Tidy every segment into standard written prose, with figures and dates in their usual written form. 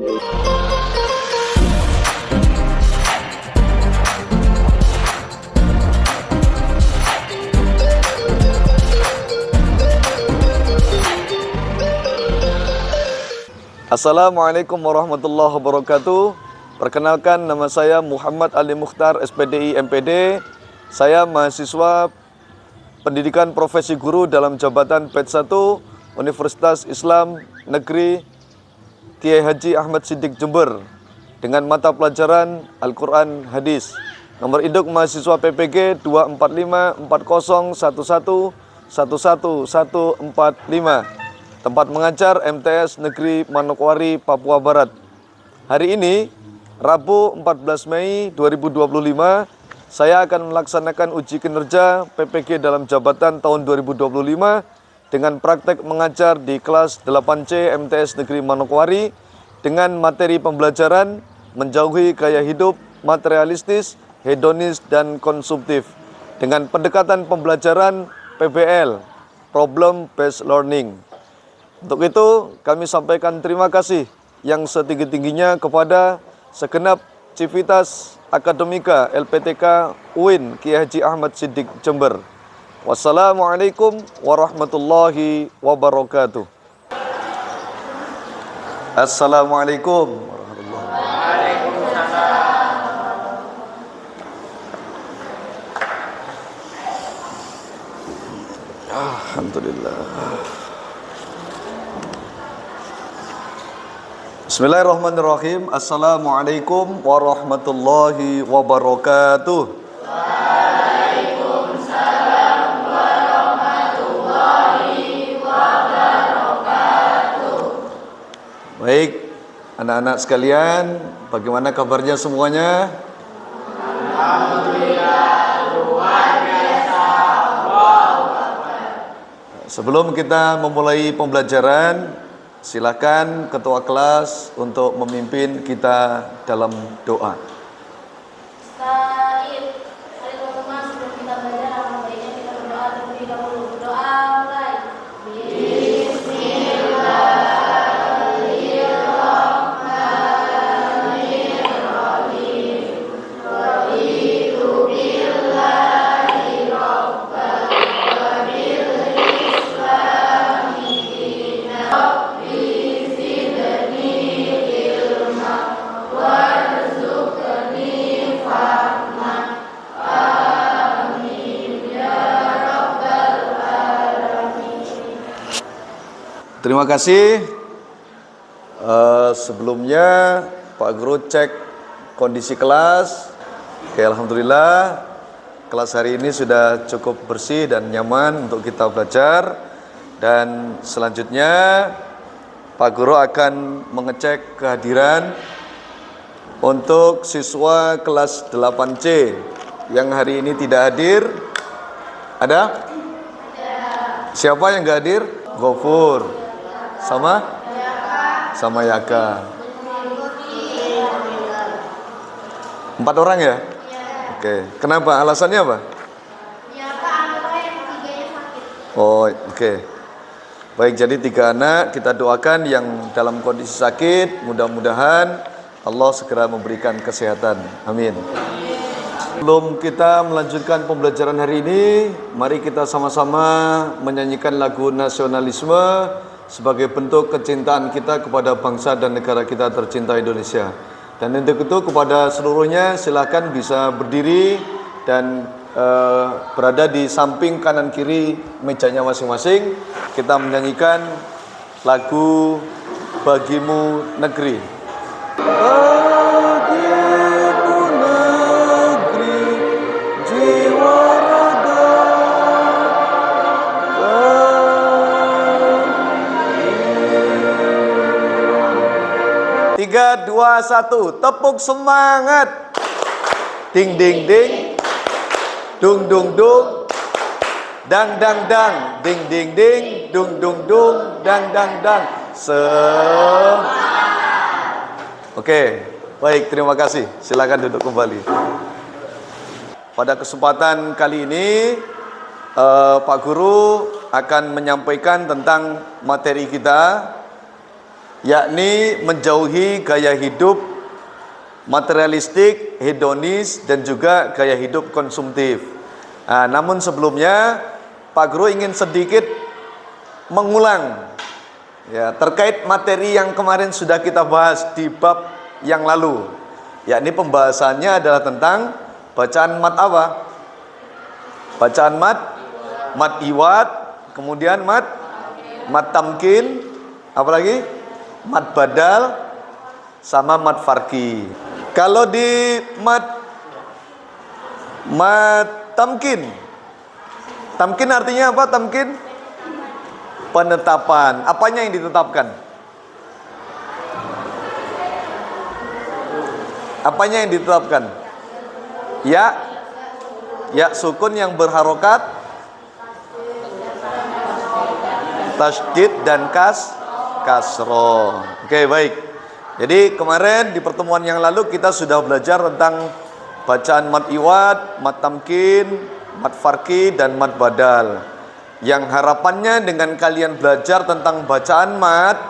Assalamualaikum warahmatullahi wabarakatuh. Perkenalkan, nama saya Muhammad Ali Mukhtar, SPDI MPD. Saya mahasiswa Pendidikan Profesi Guru dalam Jabatan PET 1 Universitas Islam Negeri Kiai Haji Ahmad Siddiq Jember dengan mata pelajaran Al-Quran Hadis. Nomor induk mahasiswa PPG 24541111145. Tempat mengajar MTS Negeri Manokwari, Papua Barat. Hari ini, Rabu 14 Mei 2025, saya akan melaksanakan uji kinerja PPG dalam jabatan tahun 2025 dengan praktek mengajar di kelas 8C MTS Negeri Manokwari dengan materi pembelajaran menjauhi gaya hidup materialistis, hedonis, dan konsumtif dengan pendekatan pembelajaran PBL, Problem Based Learning. Untuk itu, kami sampaikan terima kasih yang setinggi-tingginya kepada segenap Civitas Akademika LPTK UIN Kiai Haji Ahmad Siddiq Jember. Wassalamualaikum warahmatullahi wabarakatuh. Assalamualaikum warahmatullahi wabarakatuh. Alhamdulillah. Bismillahirrahmanirrahim. Assalamualaikum warahmatullahi wabarakatuh. Waalaikumsalam warahmatullahi wabarakatuh. Baik, anak-anak sekalian, bagaimana kabarnya semuanya? Alhamdulillah, luar biasa. Allahu Akbar. Sebelum kita memulai pembelajaran, silakan ketua kelas untuk memimpin kita dalam doa. Baik, hari pertama sebelum kita belajar, alangkah baiknya kita berdoa terlebih dahulu. Berdoa mulai. Terima kasih. Sebelumnya Pak Guru cek kondisi kelas. Oke, alhamdulillah kelas hari ini sudah cukup bersih dan nyaman untuk kita belajar. Dan selanjutnya Pak Guru akan mengecek kehadiran untuk siswa kelas 8C yang hari ini tidak hadir. Ada? Siapa yang nggak hadir? Gofur. Sama Yaka. 4 orang ya? Oke. Kenapa? Alasannya apa? Oh, oke. Baik, jadi 3 anak kita doakan yang dalam kondisi sakit, mudah-mudahan Allah segera memberikan kesehatan. Amin. Sebelum kita melanjutkan pembelajaran hari ini, mari kita sama-sama menyanyikan lagu nasionalisme sebagai bentuk kecintaan kita kepada bangsa dan negara kita tercinta Indonesia. Dan untuk itu kepada seluruhnya silakan bisa berdiri dan berada di samping kanan kiri mejanya masing-masing. Kita menyanyikan lagu Bagimu Negeri. Bagimu negeri jiwa raga 3, 2, 1, tepuk semangat. Ding ding ding, dung dung dung, dang dang dang, ding ding ding, dung dung dung, dang dang dang. Oke, baik, terima kasih. Silakan duduk kembali. Pada kesempatan kali ini, Pak Guru akan menyampaikan tentang materi kita yakni menjauhi gaya hidup materialistik, hedonis, dan juga gaya hidup konsumtif. Nah, namun sebelumnya Pak Guru ingin sedikit mengulang ya terkait materi yang kemarin sudah kita bahas di bab yang lalu, yakni pembahasannya adalah tentang bacaan mat apa? Bacaan mat iwad, kemudian mat tamkin, apa lagi? Mat badal sama mat farki. Kalau di mat tamkin artinya apa? Tamkin penetapan. Apanya yang ditetapkan? Apanya yang ditetapkan? Ya sukun yang berharokat, tasydid dan kasroh. Oke, baik. Jadi kemarin di pertemuan yang lalu kita sudah belajar tentang bacaan mat iwad, mat tamkin, mat farki, dan mat badal. Yang harapannya dengan kalian belajar tentang bacaan mat,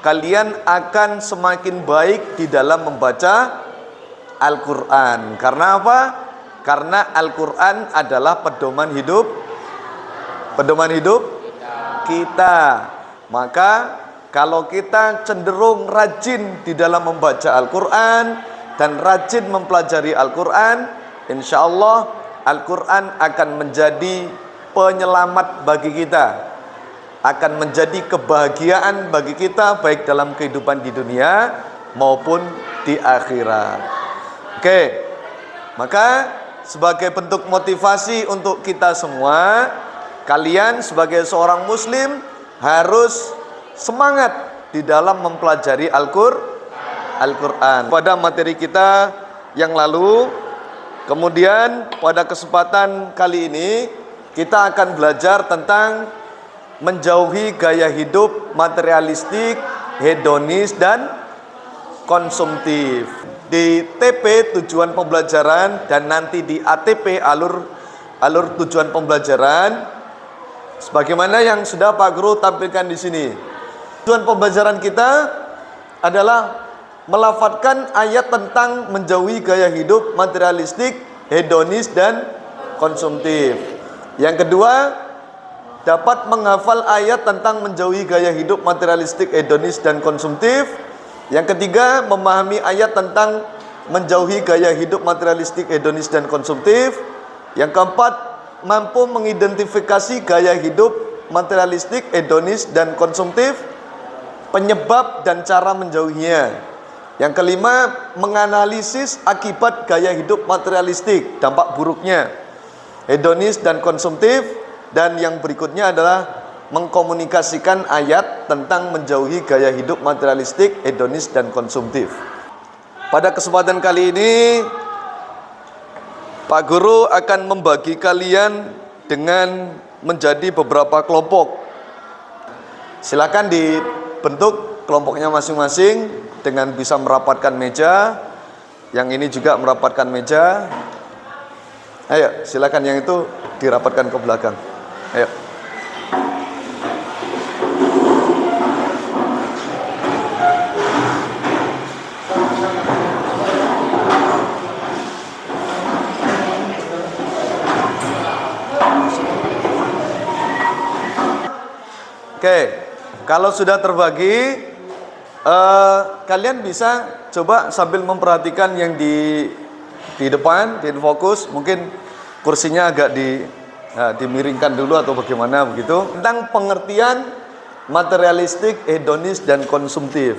kalian akan semakin baik di dalam membaca Al-Quran. Karena apa? Karena Al-Quran adalah pedoman hidup kita. Maka kalau kita cenderung rajin di dalam membaca Al-Quran dan rajin mempelajari Al-Quran, insya Allah Al-Quran akan menjadi penyelamat bagi kita, akan menjadi kebahagiaan bagi kita baik dalam kehidupan di dunia maupun di akhirat. Oke, maka sebagai bentuk motivasi untuk kita semua, kalian sebagai seorang muslim harus semangat di dalam mempelajari Al-Quran. Pada materi kita yang lalu, kemudian pada kesempatan kali ini kita akan belajar tentang menjauhi gaya hidup materialistik, hedonis, dan konsumtif. Di TP tujuan pembelajaran dan nanti di ATP alur tujuan pembelajaran, sebagaimana yang sudah Pak Guru tampilkan di sini. Tujuan pembelajaran kita adalah melafadzkan ayat tentang menjauhi gaya hidup materialistik, hedonis, dan konsumtif. Yang kedua, dapat menghafal ayat tentang menjauhi gaya hidup materialistik, hedonis, dan konsumtif. Yang ketiga, memahami ayat tentang menjauhi gaya hidup materialistik, hedonis, dan konsumtif. Yang keempat, mampu mengidentifikasi gaya hidup materialistik, hedonis, dan konsumtif, penyebab dan cara menjauhinya. Yang kelima, menganalisis akibat gaya hidup materialistik, dampak buruknya, hedonis, dan konsumtif. Dan yang berikutnya adalah mengkomunikasikan ayat tentang menjauhi gaya hidup materialistik, hedonis, dan konsumtif. Pada kesempatan kali ini, Pak Guru akan membagi kalian dengan menjadi beberapa kelompok. Silakan dibentuk kelompoknya masing-masing dengan bisa merapatkan meja. Yang ini juga merapatkan meja. Ayo, silakan yang itu dirapatkan ke belakang. Ayo. Oke, kalau sudah terbagi, kalian bisa coba sambil memperhatikan yang di depan, di fokus. Mungkin kursinya agak dimiringkan dulu atau bagaimana begitu. Tentang pengertian materialistik, hedonis, dan konsumtif.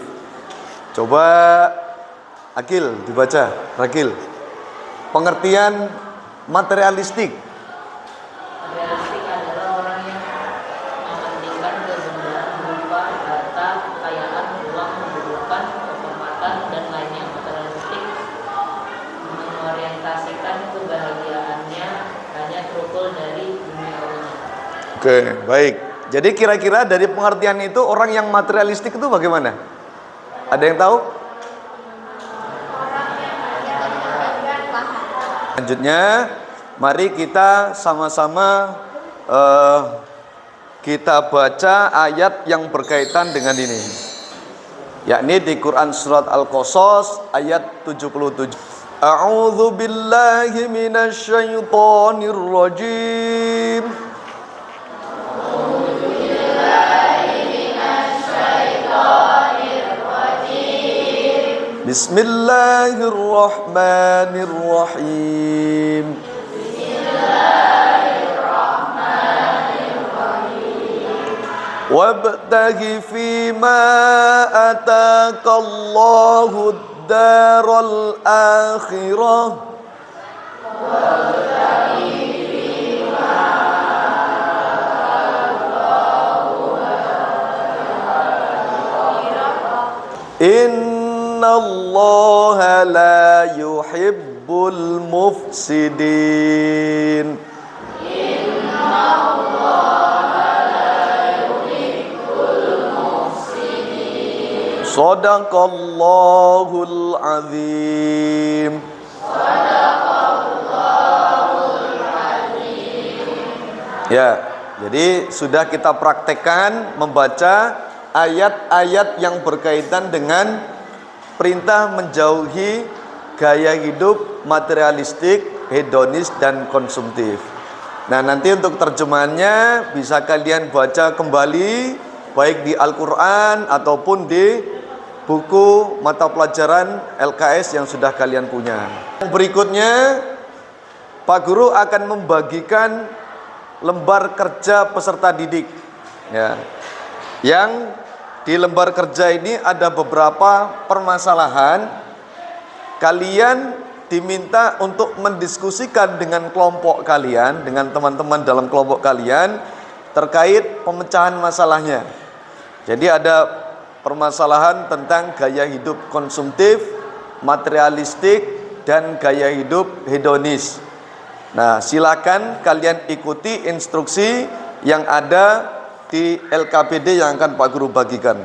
Coba Akil dibaca, Rakil. Pengertian materialistik. Materialistik adalah orang yang mementingkan kebenaran berupa harta, kekayaan, uang, kedudukan, kehormatan, dan lainnya. Materialistik mengorientasikan kebahagiaannya hanya terukul dari duniawinya. Oke, baik. Jadi kira-kira dari pengertian itu orang yang materialistik itu bagaimana? Ada yang tahu? Selanjutnya, mari kita sama-sama kita baca ayat yang berkaitan dengan ini. yakni di Quran surat Al-Qasas ayat 77. A'udzu billahi minasyaitonir rajim. Bismillahirrahmanirrahim. Wabtaghi fima ataakallahu ad-daral akhirah. Innallaha la yuhibbul mufsidin. Shadaqallahul azim. Ya, jadi sudah kita praktekkan membaca ayat-ayat yang berkaitan dengan perintah menjauhi gaya hidup materialistik, hedonis, dan konsumtif. Nah, nanti untuk terjemahannya bisa kalian baca kembali baik di Al-Quran ataupun di buku mata pelajaran LKS yang sudah kalian punya. Berikutnya, Pak Guru akan membagikan lembar kerja peserta didik. Ya. Yang di lembar kerja ini ada beberapa permasalahan. Kalian diminta untuk mendiskusikan dengan kelompok kalian, dengan teman-teman dalam kelompok kalian terkait pemecahan masalahnya. Jadi ada permasalahan tentang gaya hidup konsumtif, materialistik, dan gaya hidup hedonis. Nah, silakan kalian ikuti instruksi yang ada di LKPD yang akan Pak Guru bagikan.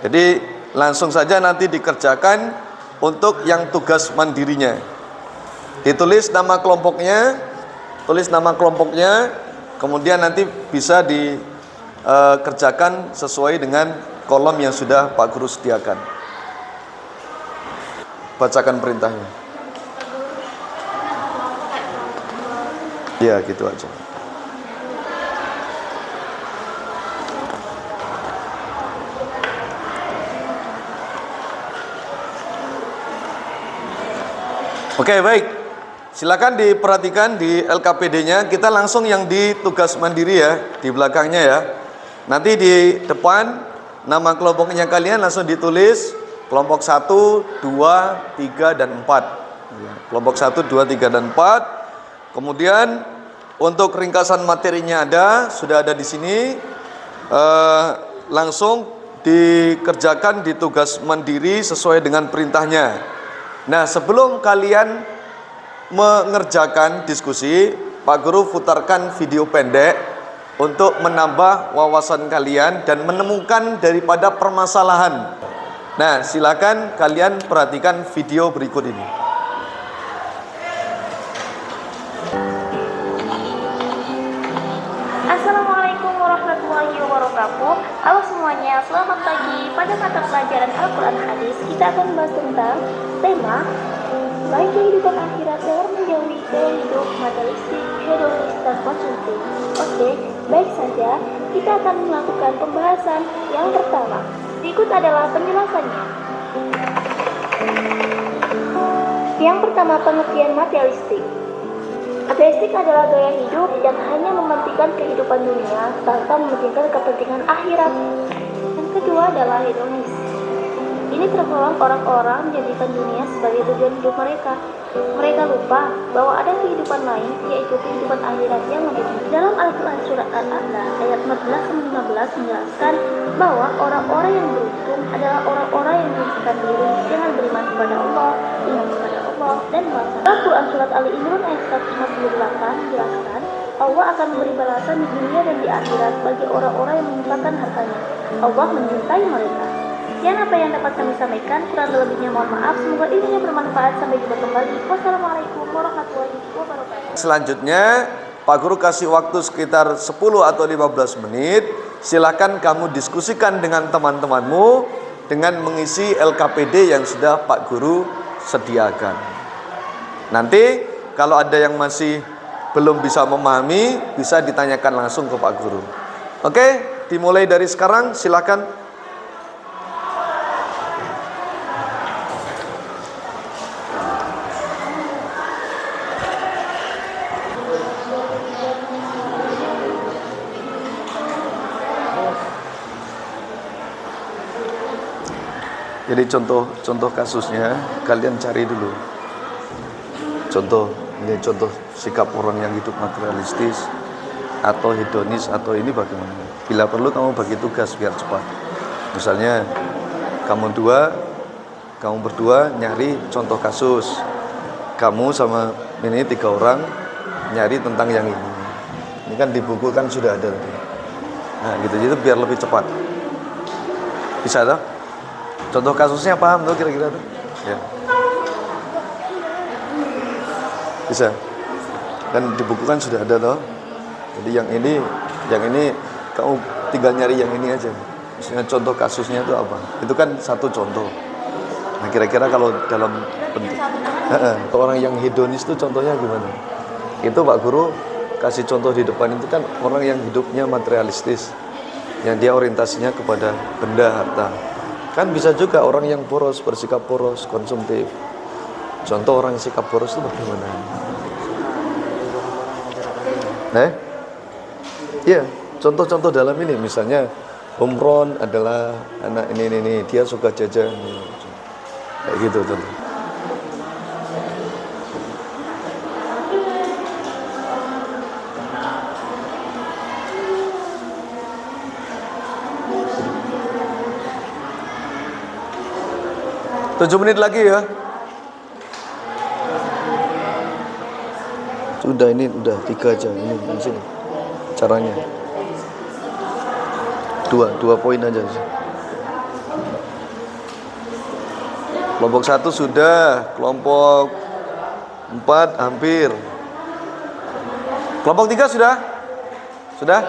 Jadi langsung saja nanti dikerjakan untuk yang tugas mandirinya. Ditulis nama kelompoknya, kemudian nanti bisa dikerjakan sesuai dengan kolom yang sudah Pak Guru sediakan. Bacakan perintahnya. Ya, gitu aja. Oke, baik. Silakan diperhatikan di LKPD-nya. Kita langsung yang di tugas mandiri ya, di belakangnya ya. Nanti di depan nama kelompoknya kalian langsung ditulis kelompok 1, 2, 3, dan 4. Kelompok 1, 2, 3, dan 4. Kemudian untuk ringkasan materinya sudah ada di sini. Langsung dikerjakan di tugas mandiri sesuai dengan perintahnya. Nah, sebelum kalian mengerjakan diskusi, Pak Guru putarkan video pendek untuk menambah wawasan kalian dan menemukan daripada permasalahan. Nah, silakan kalian perhatikan video berikut ini. Assalamualaikum warahmatullahi wabarakatuh. Halo semuanya, selamat pagi. Pada mata pelajaran Al-Quran Hadis, kita akan membahas tentang tema baik kehidupan akhirat dalam menjauhi gaya hidup materialistik, hedonis, dan konsumtif. Oke, baik saja. Kita akan melakukan pembahasan yang pertama. Berikut adalah penjelasannya. Yang pertama, pengertian materialistik. Materialistik adalah gaya hidup yang hanya mementingkan kehidupan dunia tanpa mementingkan kepentingan akhirat. Yang kedua adalah hedonis. Ini tergolong orang-orang menjadikan dunia sebagai tujuan hidup mereka. Mereka lupa bahwa ada kehidupan lain, yaitu kehidupan akhirat yang lebih tinggi. Dalam Al-Quran Surat Al-A'la ayat 14-15 menjelaskan bahwa orang-orang yang beruntung adalah orang-orang yang menyibukkan diri dengan beriman kepada Allah, ingat kepada Allah, dan bangsa. Al-Quran Surat Ali Imran ayat 158 menjelaskan Allah akan memberi balasan di dunia dan di akhirat bagi orang-orang yang menginfakkan hartanya. Allah mencintai mereka. Sekian apa yang dapat kami sampaikan, kurang lebihnya mohon maaf. Semoga ilmunya bermanfaat. Sampai jumpa kembali. Wassalamualaikum warahmatullahi wabarakatuh. Selanjutnya Pak Guru kasih waktu sekitar 10 atau 15 menit. Silakan kamu diskusikan dengan teman-temanmu dengan mengisi LKPD yang sudah Pak Guru sediakan. Nanti kalau ada yang masih belum bisa memahami, bisa ditanyakan langsung ke Pak Guru. Oke, dimulai dari sekarang, silakan. Jadi contoh kasusnya kalian cari dulu. Ini contoh sikap orang yang hidup materialistis atau hedonis atau ini bagaimana. Bila perlu kamu bagi tugas biar cepat. Misalnya kamu berdua nyari contoh kasus. Kamu sama ini 3 orang nyari tentang yang ini. Ini kan di buku kan sudah ada. Nah gitu biar lebih cepat. Bisa toh? Contoh kasusnya paham tuh kira-kira tuh? Ya. Bisa. Kan di buku kan sudah ada toh. Jadi yang ini kamu tinggal nyari yang ini aja. Misalnya contoh kasusnya itu apa? Itu kan satu contoh. Nah kira-kira kalau dalam bentuk orang yang hedonis itu contohnya gimana? Itu Pak Guru kasih contoh di depan itu kan orang yang hidupnya materialistis. Yang dia orientasinya kepada benda, harta. Kan bisa juga orang yang boros, bersikap boros, konsumtif. Contoh orang sikap boros itu bagaimana? Iya, contoh-contoh dalam ini misalnya Umron adalah anak ini, dia suka jajan. Kayak gitu contoh. Tujuh menit lagi ya. Sudah 3 aja ini di sini. Caranya. 2 poin aja. Kelompok 1 sudah, kelompok 4 hampir. Kelompok 3 sudah? Sudah?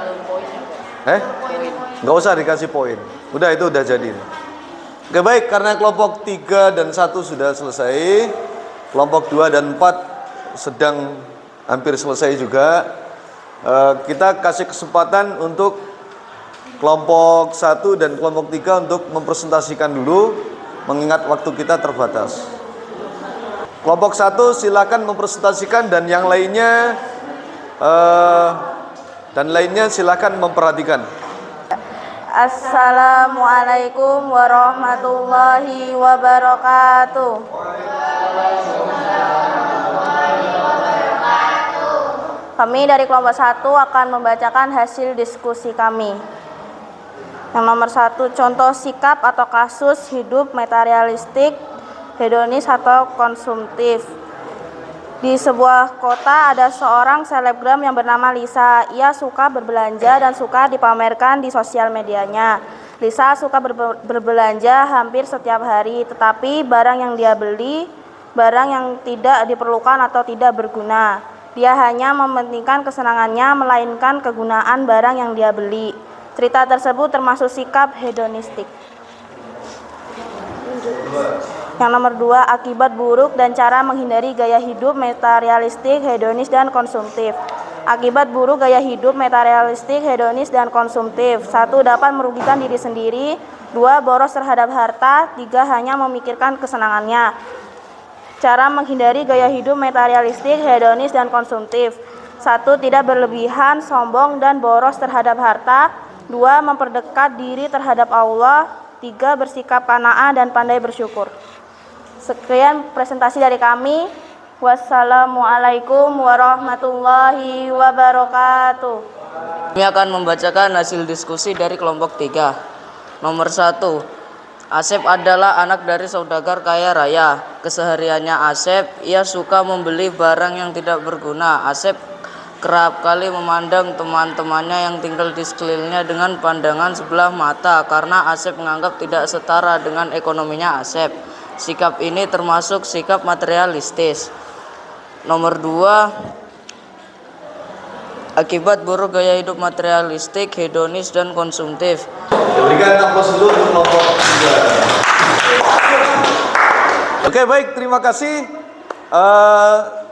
Nggak usah dikasih poin. Itu udah jadi. Oke baik, karena kelompok 3 dan 1 sudah selesai, kelompok 2 dan 4 sedang hampir selesai juga. Kita kasih kesempatan untuk kelompok 1 dan kelompok 3 untuk mempresentasikan dulu, mengingat waktu kita terbatas. Kelompok 1 silakan mempresentasikan dan yang lainnya silakan memperhatikan. Assalamualaikum warahmatullahi wabarakatuh. Kami dari kelompok 1 akan membacakan hasil diskusi kami. Yang nomor 1, contoh sikap atau kasus hidup materialistik, hedonis atau konsumtif. Di sebuah kota ada seorang selebgram yang bernama Lisa. Ia suka berbelanja dan suka dipamerkan di sosial medianya. Lisa suka berbelanja hampir setiap hari, tetapi barang yang dia beli, barang yang tidak diperlukan atau tidak berguna. Dia hanya mementingkan kesenangannya, melainkan kegunaan barang yang dia beli. Cerita tersebut termasuk sikap hedonistik. Yang nomor 2, akibat buruk dan cara menghindari gaya hidup materialistik, hedonis, dan konsumtif. Akibat buruk gaya hidup materialistik, hedonis, dan konsumtif. 1. Dapat merugikan diri sendiri. 2. Boros terhadap harta. 3. Hanya memikirkan kesenangannya. Cara menghindari gaya hidup materialistik, hedonis, dan konsumtif. 1. Tidak berlebihan, sombong, dan boros terhadap harta. 2. Memperdekat diri terhadap Allah. 3. Bersikap qanaah dan pandai bersyukur. Sekian presentasi dari kami. Wassalamualaikum warahmatullahi wabarakatuh. Kami akan membacakan hasil diskusi dari kelompok 3. Nomor 1, Asep adalah anak dari saudagar kaya raya. Kesehariannya Asep, ia suka membeli barang yang tidak berguna. Asep kerap kali memandang teman-temannya yang tinggal di sekelilingnya dengan pandangan sebelah mata karena Asep menganggap tidak setara dengan ekonominya Asep. Sikap ini termasuk sikap materialistis. Nomor 2, akibat buruk gaya hidup materialistik, hedonis, dan konsumtif. Berikan aplaus dulu untuk kelompok 3. Oke, baik, terima kasih.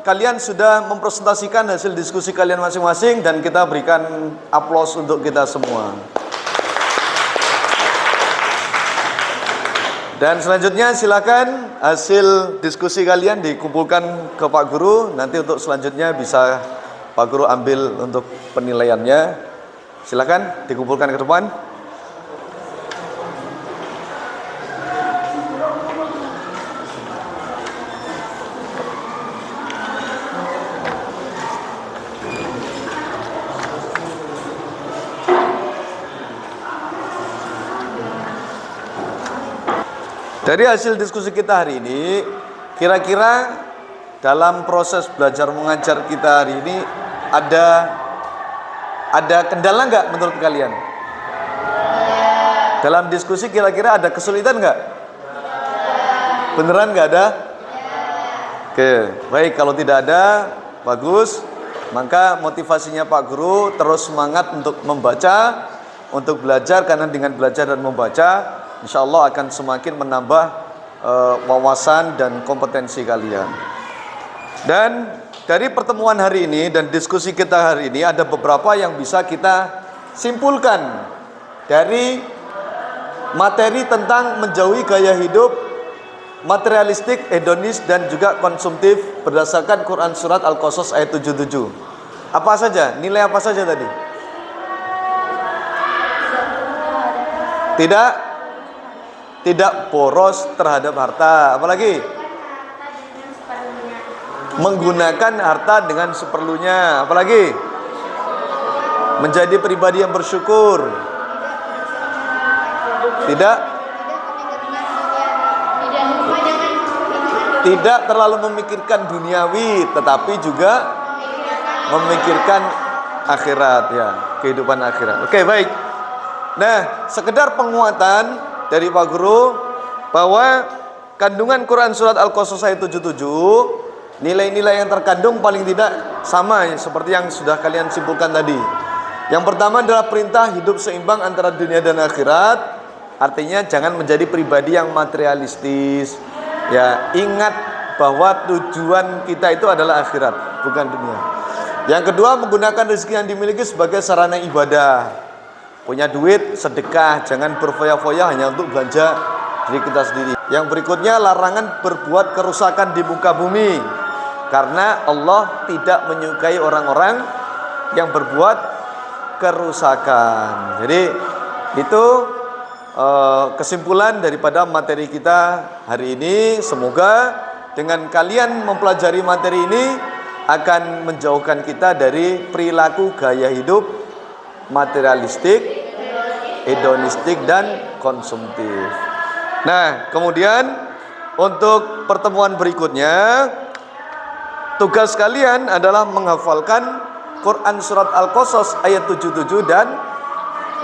Kalian sudah mempresentasikan hasil diskusi kalian masing-masing dan kita berikan aplaus untuk kita semua. Dan selanjutnya silakan hasil diskusi kalian dikumpulkan ke Pak Guru. Nanti untuk selanjutnya bisa Pak Guru ambil untuk penilaiannya. Silakan dikumpulkan ke depan. Dari hasil diskusi kita hari ini, kira-kira dalam proses belajar mengajar kita hari ini ada kendala nggak menurut kalian? Dalam diskusi kira-kira ada kesulitan nggak? Beneran nggak ada? Oke, baik, kalau tidak ada, bagus. Maka motivasinya Pak Guru terus semangat untuk membaca, untuk belajar, karena dengan belajar dan membaca insya Allah akan semakin menambah wawasan dan kompetensi kalian. Dan dari pertemuan hari ini dan diskusi kita hari ini ada beberapa yang bisa kita simpulkan dari materi tentang menjauhi gaya hidup materialistik, hedonis dan juga konsumtif berdasarkan Quran Surat Al-Qasas ayat 77. Apa saja? Nilai apa saja tadi? Tidak boros terhadap harta. Apalagi? Menggunakan harta dengan seperlunya. Apalagi? Menjadi pribadi yang bersyukur. Tidak terlalu memikirkan duniawi, tetapi juga memikirkan akhirat, ya, kehidupan akhirat. Oke, baik. Nah, sekedar penguatan dari Pak Guru bahwa kandungan Quran Surat Al-Qasas ayat 77, nilai-nilai yang terkandung paling tidak sama seperti yang sudah kalian simpulkan tadi. Yang pertama adalah perintah hidup seimbang antara dunia dan akhirat. Artinya jangan menjadi pribadi yang materialistis. Ya, ingat bahwa tujuan kita itu adalah akhirat, bukan dunia. Yang kedua, menggunakan rezeki yang dimiliki sebagai sarana ibadah. Punya duit, sedekah, jangan berfoya-foya hanya untuk belanja diri kita sendiri. Yang berikutnya, larangan berbuat kerusakan di muka bumi, karena Allah tidak menyukai orang-orang yang berbuat kerusakan. Jadi itu kesimpulan daripada materi kita hari ini. Semoga dengan kalian mempelajari materi ini akan menjauhkan kita dari perilaku gaya hidup materialistik, hedonistik dan konsumtif. Nah, kemudian untuk pertemuan berikutnya, tugas kalian adalah menghafalkan Quran Surat Al-Qasas ayat 77 dan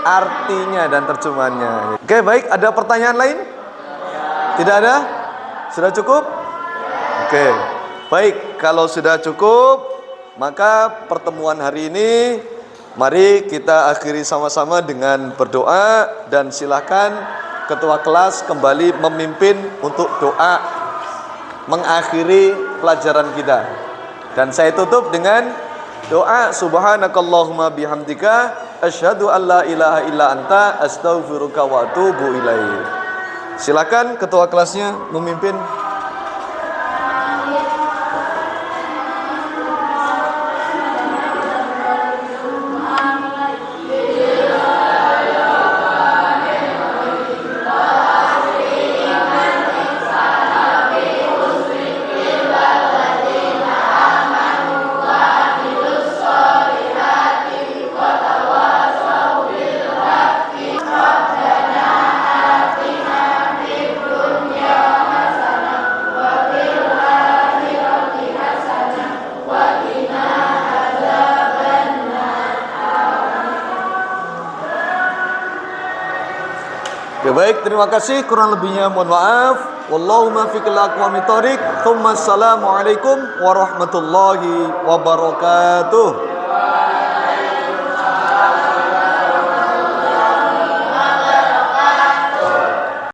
artinya dan terjemahannya. Oke, baik, ada pertanyaan lain? Tidak ada? Sudah cukup? Oke, baik, kalau sudah cukup, maka pertemuan hari ini mari kita akhiri sama-sama dengan berdoa, dan silakan ketua kelas kembali memimpin untuk doa mengakhiri pelajaran kita. Dan saya tutup dengan doa subhanakallahumma bihamdika asyhadu an la ilaha illa anta astaghfiruka wa atubu ilaik. Silakan ketua kelasnya memimpin. Ya, baik, terima kasih. Kurang lebihnya mohon maaf. Wallahu muwaffiq ila aqwamit thoriq. Assalamualaikum warahmatullahi wabarakatuh.